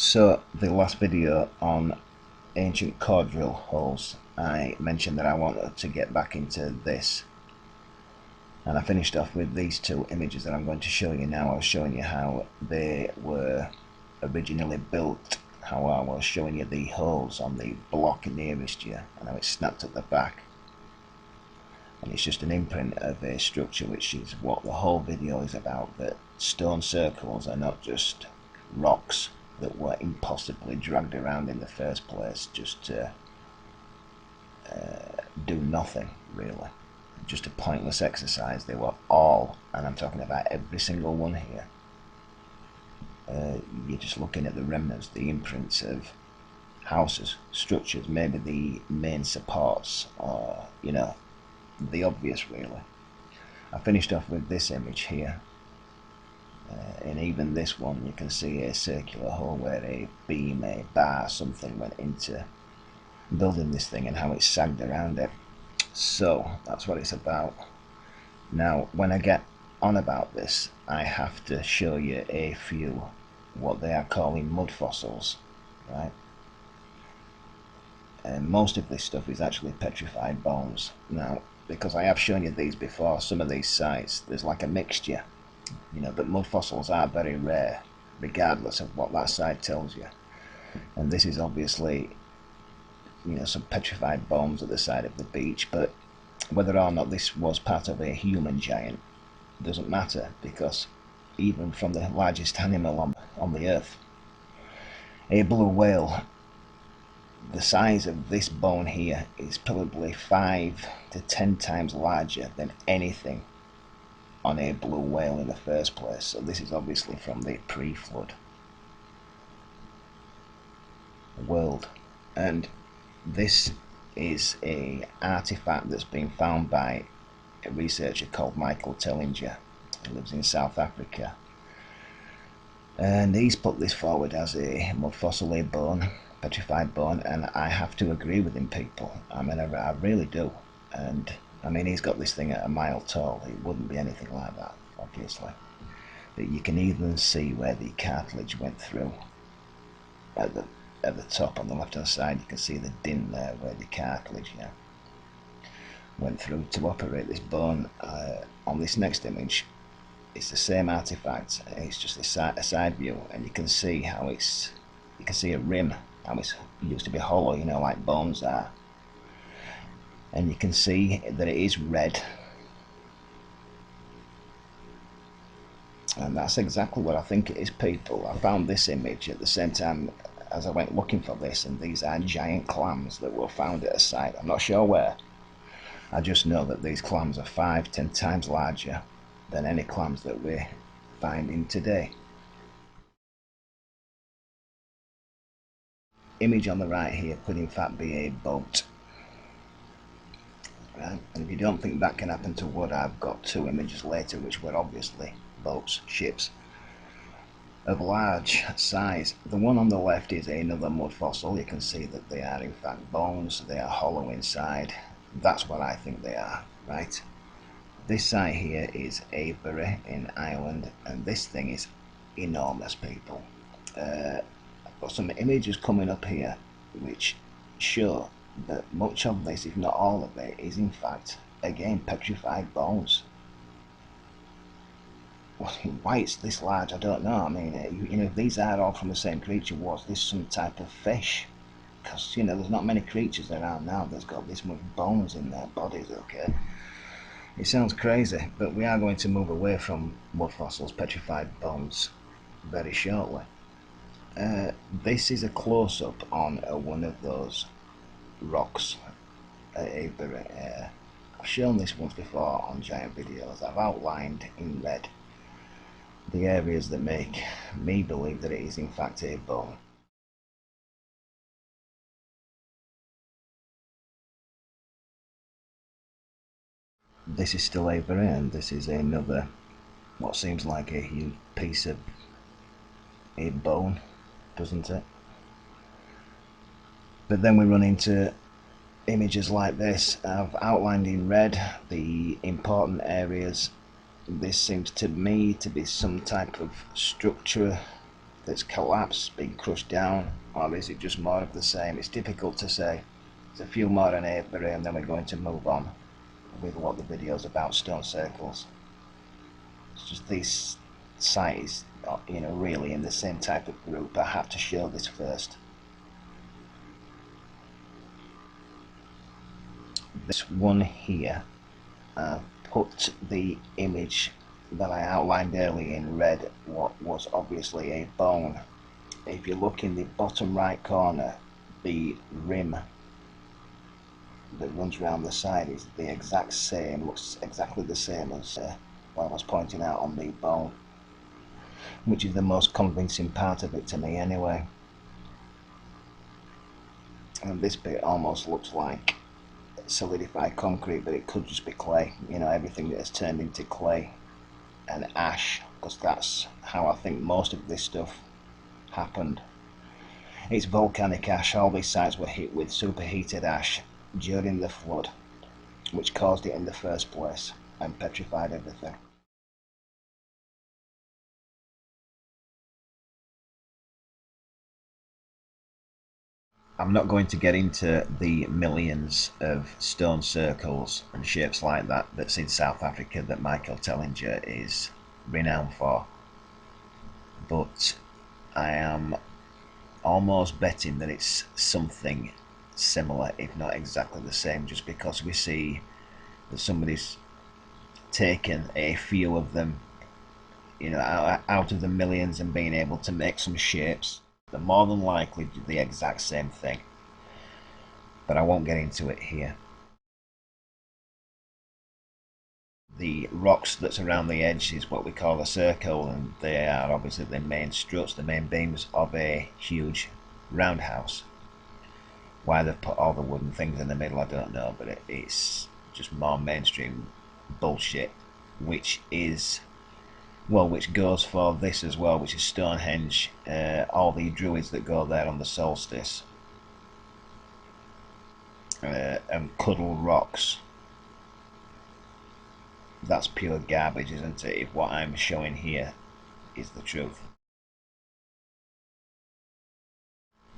So the last video on ancient core drill holes, I mentioned that I wanted to get back into this, and I finished off with these two images that I'm going to show you now. I was showing you how they were originally built, how I was showing you the holes on the block nearest you and how it snapped at the back, and it's just an imprint of a structure, which is what the whole video is about, that stone circles are not just rocks that were impossibly dragged around in the first place just to do nothing, really, just a pointless exercise. They were all, and I'm talking about every single one here, you're just looking at the remnants, the imprints of houses, structures, maybe the main supports, or the obvious, really. I finished off with this image here, and even this one you can see a circular hole where a beam, a bar, something went into building this thing and how it sagged around it. So that's what it's about. Now when I get on about this, I have to show you a few what they are calling mud fossils, right? And most of this stuff is actually petrified bones. Now, because I have shown you these before, some of these sites there's like a mixture, but mud fossils are very rare regardless of what that site tells you. And this is obviously some petrified bones at the side of the beach, but whether or not this was part of a human giant doesn't matter, because even from the largest animal on the earth, a blue whale, the size of this bone here is probably 5 to 10 times larger than anything on a blue whale in the first place. So this is obviously from the pre-flood world, and this is a artifact that's been found by a researcher called Michael Tellinger, who lives in South Africa, and he's put this forward as a mud fossil, a bone, petrified bone, and I have to agree with him, people. I mean, I really do. And I mean, he's got this thing at a mile tall. It wouldn't be anything like that, obviously, but you can even see where the cartilage went through at the top on the left hand side. You can see the din there where the cartilage went through to operate this bone. On this next image, it's the same artifact, it's just a side view, and you can see how you can see a rim, how it used to be hollow, like bones are, and you can see that it is red, and that's exactly what I think it is, people. I found this image at the same time as I went looking for this, and these are giant clams that were found at a site. I'm not sure where. I just know that these clams are 5-10 times larger than any clams that we're finding today. Image on the right here could in fact be a boat, right? And if you don't think that can happen to wood, I've got two images later which were obviously boats, ships of large size. The one on the left is another mud fossil. You can see that they are in fact bones, they are hollow inside. That's what I think they are, right? This site here is Avebury in Ireland, and this thing is enormous, people. I've got some images coming up here which show that much of this, if not all of it, is in fact, again, petrified bones. Why it's this large, I don't know. I mean, if these are all from the same creature, was this some type of fish? Because there's not many creatures around now that's got this much bones in their bodies. Okay, it sounds crazy, but we are going to move away from mud fossils, petrified bones, very shortly. This is a close-up on one of those rocks at Avebury. I've shown this once before on giant videos. I've outlined in red the areas that make me believe that it is in fact a bone. This is still Avebury, and this is another, what seems like a huge piece of a bone, doesn't it? But then we run into images like this. I've outlined in red the important areas. This seems to me to be some type of structure that's collapsed, been crushed down, or is it just more of the same? It's difficult to say. There's a few more on apiary and then we're going to move on with what the video's about, stone circles. It's just these sites, really in the same type of group. I have to show this first. This one here, put the image that I outlined earlier in red, what was obviously a bone. If you look in the bottom right corner, the rim that runs around the side is the exact same, looks exactly the same as what I was pointing out on the bone, which is the most convincing part of it to me anyway. And this bit almost looks like solidified concrete, but it could just be clay, everything that has turned into clay and ash, because that's how I think most of this stuff happened. It's volcanic ash. All these sites were hit with superheated ash during the flood, which caused it in the first place and petrified everything. I'm not going to get into the millions of stone circles and shapes like that that's in South Africa that Michael Tellinger is renowned for, but I am almost betting that it's something similar, if not exactly the same, just because we see that somebody's taken a few of them, out of the millions and being able to make some shapes. They're more than likely the exact same thing, but I won't get into it here. The rocks that's around the edge is what we call a circle, and they are obviously the main struts, the main beams of a huge roundhouse. Why they've put all the wooden things in the middle, I don't know, but it's just more mainstream bullshit, which goes for this as well, which is Stonehenge. All the druids that go there on the solstice and cuddle rocks. That's pure garbage, isn't it, if what I'm showing here is the truth.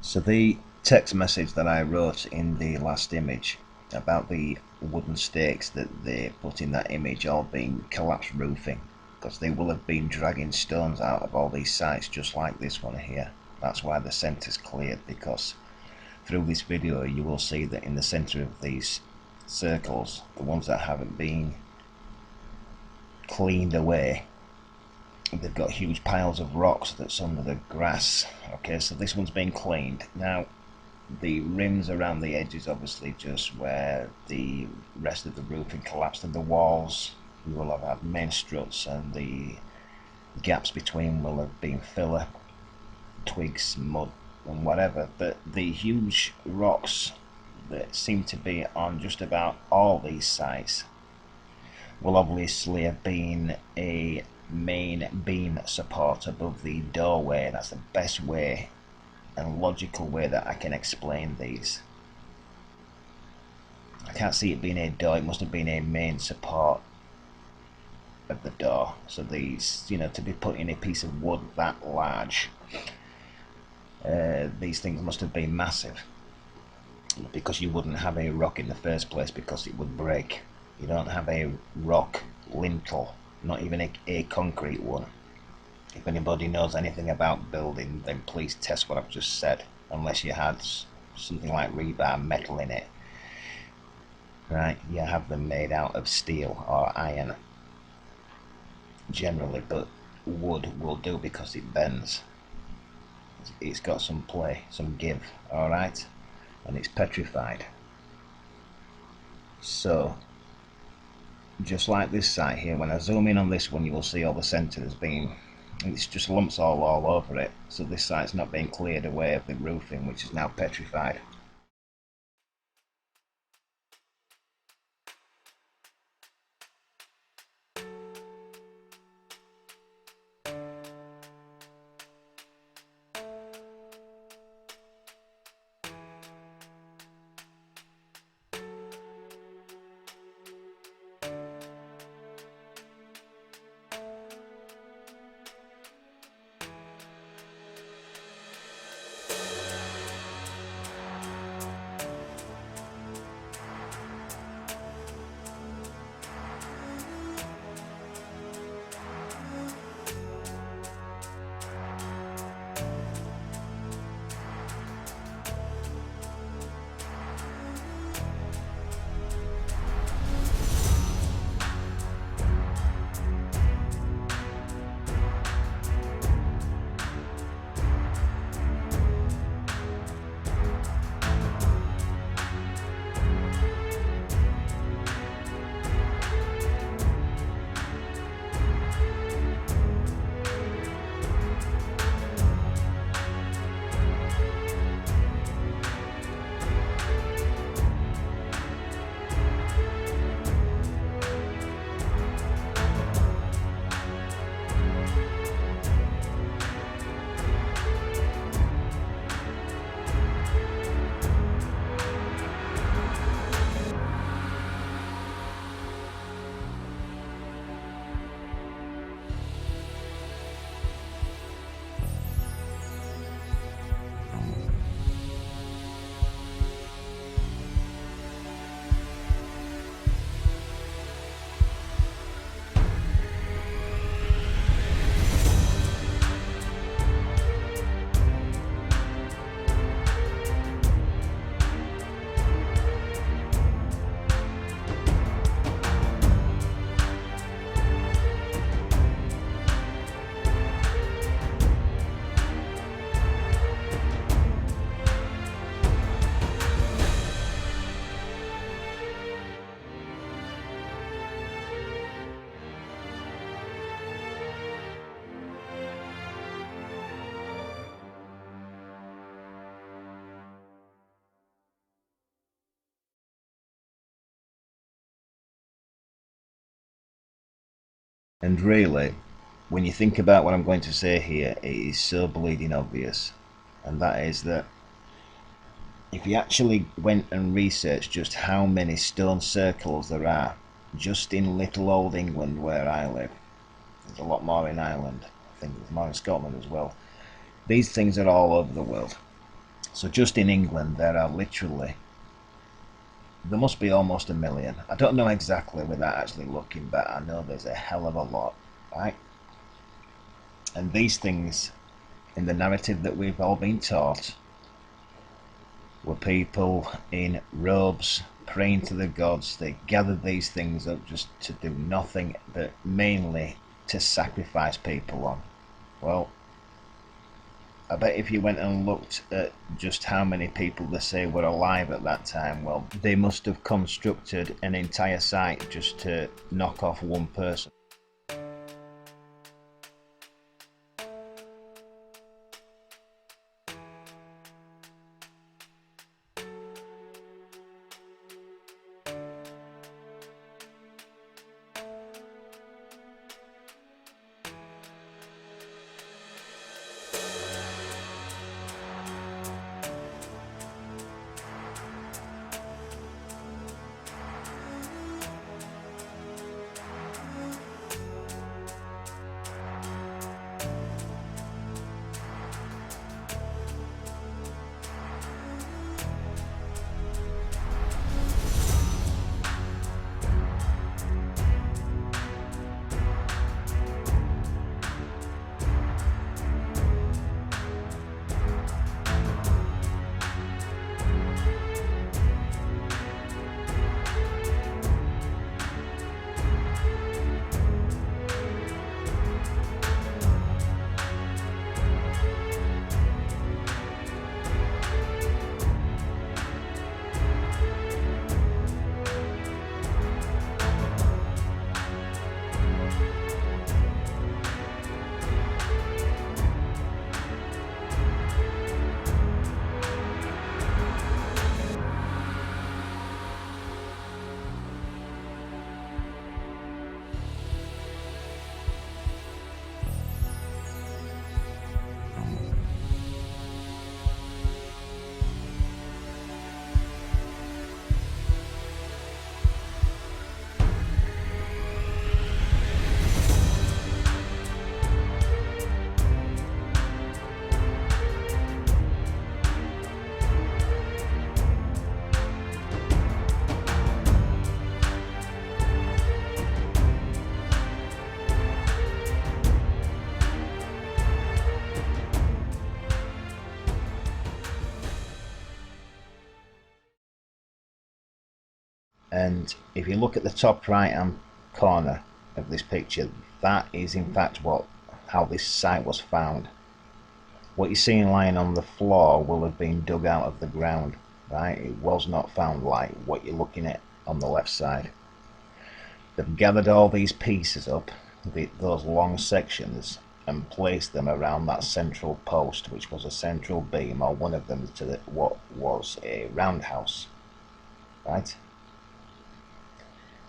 So the text message that I wrote in the last image about the wooden stakes that they put in that image all being collapsed roofing, because they will have been dragging stones out of all these sites just like this one here. That's why the centre's cleared, because through this video you will see that in the centre of these circles, the ones that haven't been cleaned away, they've got huge piles of rocks that's under the grass. Okay, so this one's been cleaned. Now the rims around the edges obviously just where the rest of the roofing collapsed, and the walls you will have had main struts, and the gaps between will have been filler, twigs, mud and whatever. But the huge rocks that seem to be on just about all these sites will obviously have been a main beam support above the doorway. That's the best way and logical way that I can explain these. I can't see it being a door, it must have been a main support of the door. So these, to be put in a piece of wood that large, these things must have been massive, because you wouldn't have a rock in the first place, because it would break. You don't have a rock lintel, not even a concrete one. If anybody knows anything about building, then please test what I've just said, unless you had something like rebar metal in it. Right, you have them made out of steel or iron generally, but wood will do because it bends. It's got some play, some give, alright, and it's petrified. So just like this site here, when I zoom in on this one, you will see all the centre has been, it's just lumps all over it. So this site's not being cleared away of the roofing, which is now petrified. And really, when you think about what I'm going to say here, it is so bleeding obvious. And that is that if you actually went and researched just how many stone circles there are just in little old England where I live, there's a lot more in Ireland, I think there's more in Scotland as well. These things are all over the world. So just in England there are literally, there must be almost a million. I don't know exactly without actually looking, but I know there's a hell of a lot, right? And these things, in the narrative that we've all been taught, were people in robes praying to the gods. They gathered these things up just to do nothing but mainly to sacrifice people on. Well, I bet if you went and looked at just how many people they say were alive at that time, well, they must have constructed an entire site just to knock off one person. And if you look at the top right hand corner of this picture, that is in fact how this site was found. What you're seeing lying on the floor will have been dug out of the ground, right? It was not found like what you're looking at on the left side. They've gathered all these pieces up, those long sections, and placed them around that central post, which was a central beam, or one of them, to what was a roundhouse, right?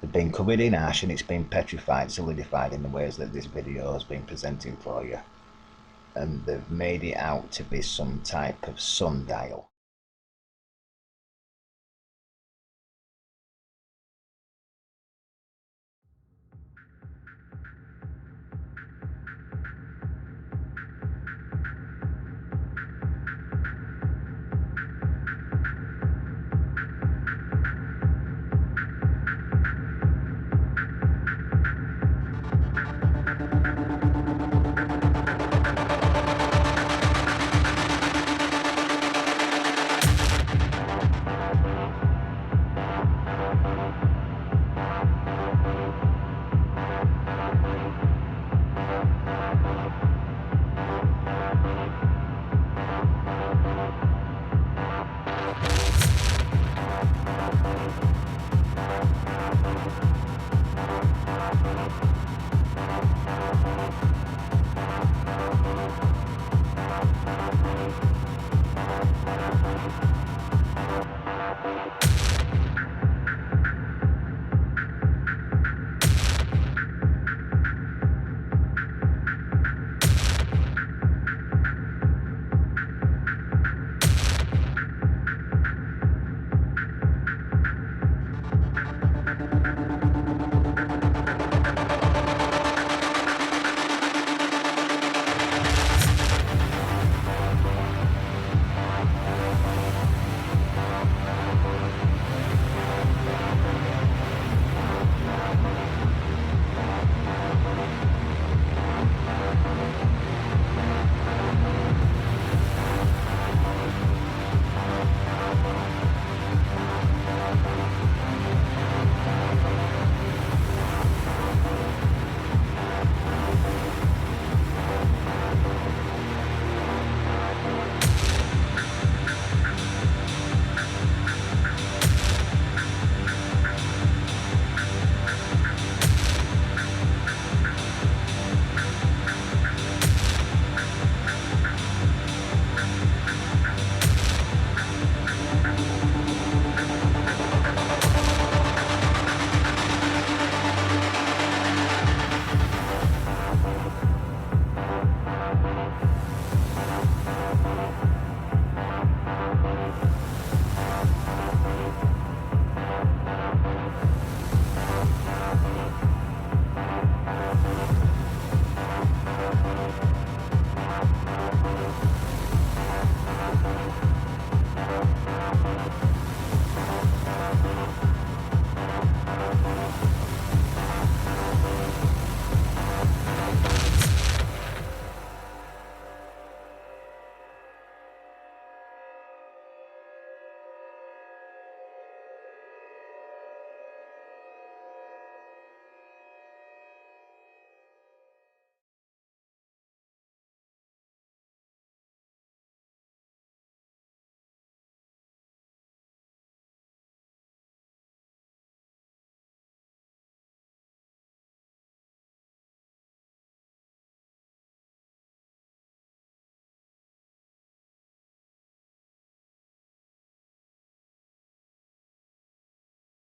They've been covered in ash and it's been petrified, solidified in the ways that this video has been presenting for you. And they've made it out to be some type of sundial.